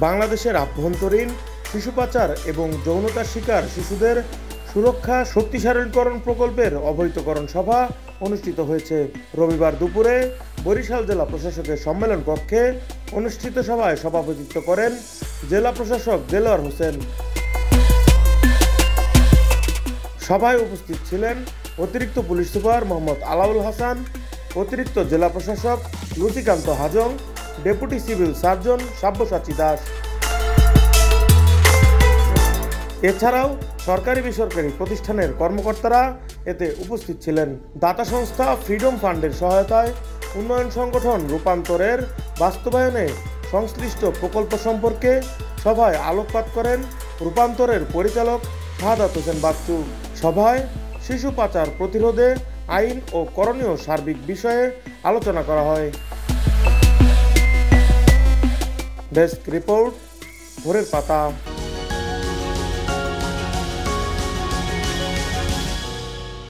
বাংলাদেশের আভ্যন্তরীণ শিশু পাচার এবং যৌনতার শিকার শিশুদের সুরক্ষা শক্তিশালীকরণ প্রকল্পের অবহিতকরণ সভা অনুষ্ঠিত হয়েছে। রবিবার দুপুরে বরিশাল জেলা প্রশাসকের সম্মেলন কক্ষে অনুষ্ঠিত সভায় সভাপতিত্ব করেন জেলা প্রশাসক দেলোয়ার হোসেন। সভায় উপস্থিত ছিলেন অতিরিক্ত পুলিশ সুপার মোহাম্মদ আলাউল হাসান, অতিরিক্ত জেলা প্রশাসক Luchikanta Hajong, deputy civil surgeon Sabyasachi Das. এছাড়াও সরকারি বেসরকারি প্রতিষ্ঠানের কর্মকর্তারা এতে উপস্থিত ছিলেন। দাতা সংস্থা ফ্রিডম ফান্ডের সহায়তায় উন্নয়ন সংগঠন রূপান্তরের বাস্তবায়নে সংশ্লিষ্ট প্রকল্প সম্পর্কে সভায় আলোকপাত করেন রূপান্তরের পরিচালক শাহাদাত হোসেন বাচ্চু। সভায় শিশু পাচার প্রতিরোধে আইন ও করণীয় সার্বিক বিষয়ে আলোচনা করা হয়। ডেস্ক রিপোর্ট, ভোরের পাতা।